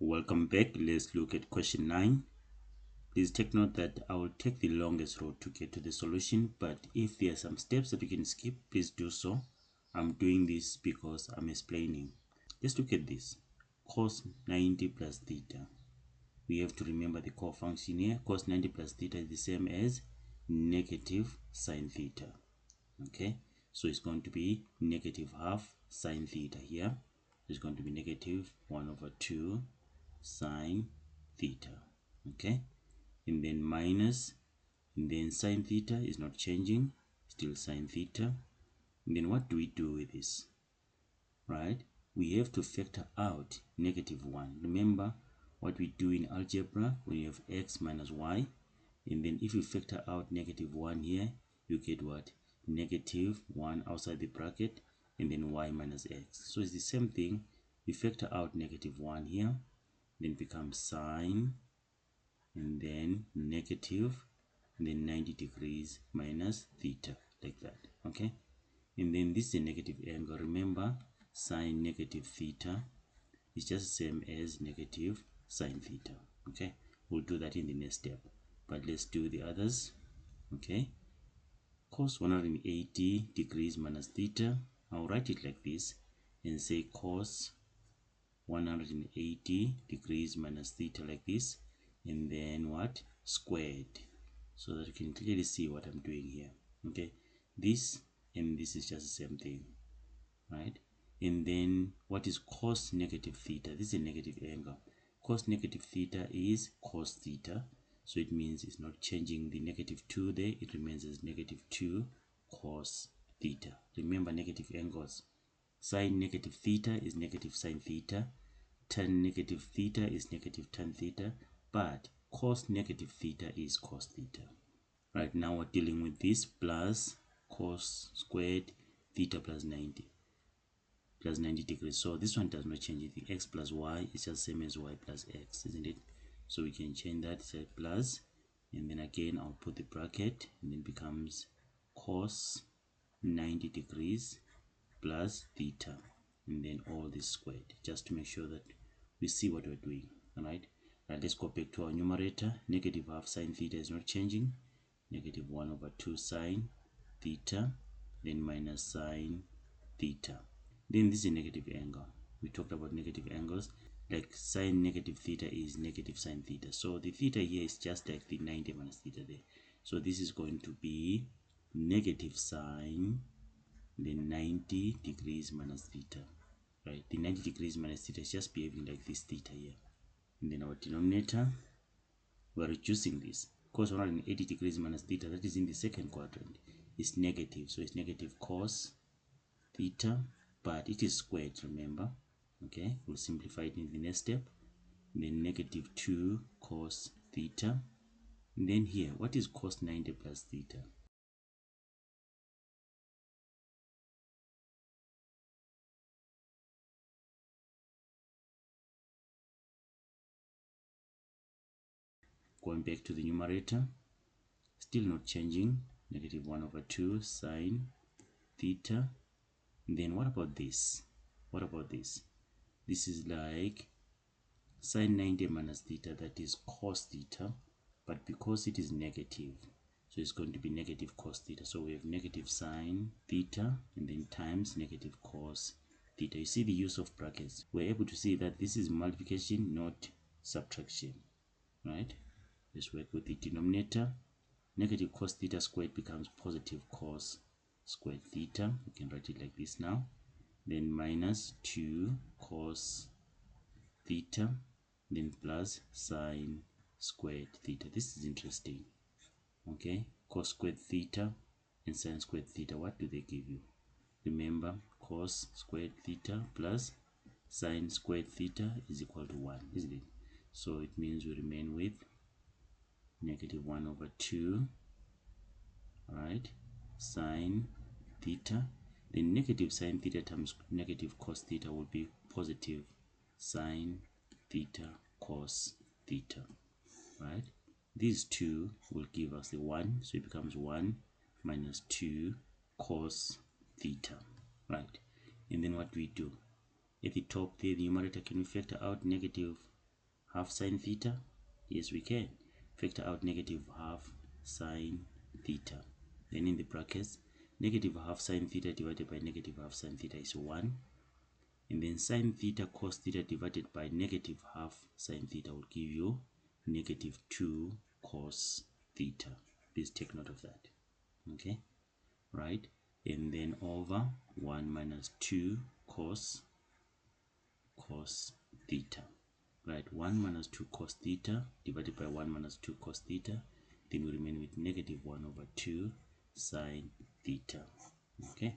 Welcome back. Let's look at question 9. Please take note that I will take the longest road to get to the solution, but if there are some steps that you can skip, please do so. I'm doing this because I'm explaining. Let's look at this. Cos 90 plus theta. We have to remember the core function here. Cos 90 plus theta is the same as negative sine theta. Okay, so it's going to be negative half sine theta here. It's going to be negative 1 over 2 sine theta. Okay, and then minus, and then sine theta is not changing, still sine theta. And then what do we do with this? Right, we have to factor out negative 1. Remember what we do in algebra when you have x minus y, and then if you factor out negative 1 here, you get what? Negative 1 outside the bracket, and then y minus x. So it's the same thing. We factor out negative 1 here, then becomes sine, and then negative, and then 90 degrees minus theta, like that. Okay, and then this is a negative angle. Remember, sine negative theta is just the same as negative sine theta. Okay, we'll do that in the next step, but let's do the others. Okay, cos 180 degrees minus theta. I'll write it like this and say cos 180 degrees minus theta, like this, and then what? Squared, so that you can clearly see what I'm doing here. Okay, this and this is just the same thing, right? And then what is cos negative theta? This is a negative angle. Cos negative theta is cos theta, so it means it's not changing the negative 2 there. It remains as negative 2 cos theta. Remember negative angles. Sine negative theta is negative sine theta. Tan negative theta is negative tan theta. But cos negative theta is cos theta. Right, now we're dealing with this plus cos squared theta plus 90 degrees. So this one does not change anything. X plus y is just same as y plus x, isn't it? So we can change that, say plus, and then again I'll put the bracket, and then becomes cos 90 degrees plus theta, and then all this squared, just to make sure that we see what we're doing. All right, let's go back to our numerator. Negative half sine theta is not changing. Negative 1 over 2 sine theta, then minus sine theta. Then this is a negative angle. We talked about negative angles. Like sine negative theta is negative sine theta. So the theta here is just like the 90 minus theta there. So this is going to be negative sine, then 90 degrees minus theta. Right? The 90 degrees minus theta is just behaving like this theta here. And then our denominator, we're reducing this. Cos 180 degrees minus theta, that is in the second quadrant, is negative. So it's negative cos theta, but it is squared, remember. Okay, we'll simplify it in the next step. And then negative 2 cos theta. And then here, what is cos 90 plus theta? Going back to the numerator, still not changing. Negative 1 over 2 sine theta. And then what about this? What about this? This is like sine 90 minus theta, that is cos theta, but because it is negative, so it's going to be negative cos theta. So we have negative sine theta and then times negative cos theta. You see the use of brackets. We're able to see that this is multiplication, not subtraction, right? Let's work with the denominator. Negative cos theta squared becomes positive cos squared theta. We can write it like this now. Then minus 2 cos theta, then plus sine squared theta. This is interesting. Okay, cos squared theta and sine squared theta, what do they give you? Remember, cos squared theta plus sine squared theta is equal to 1, isn't it? So it means we remain with negative 1 over 2, right, sine theta. Then negative sine theta times negative cos theta will be positive sine theta cos theta, right? These two will give us the 1, so it becomes 1 minus 2 cos theta, right? And then what do we do? At the top there, the numerator, can we factor out negative half sine theta? Yes, we can. Factor out negative half sine theta. Then in the brackets, negative half sine theta divided by negative half sine theta is 1. And then sine theta cos theta divided by negative half sine theta will give you negative 2 cos theta. Please take note of that. Okay, right? And then over 1 minus 2 cos theta. Right, 1 minus 2 cos theta divided by 1 minus 2 cos theta. Then we remain with negative 1 over 2 sine theta. Okay,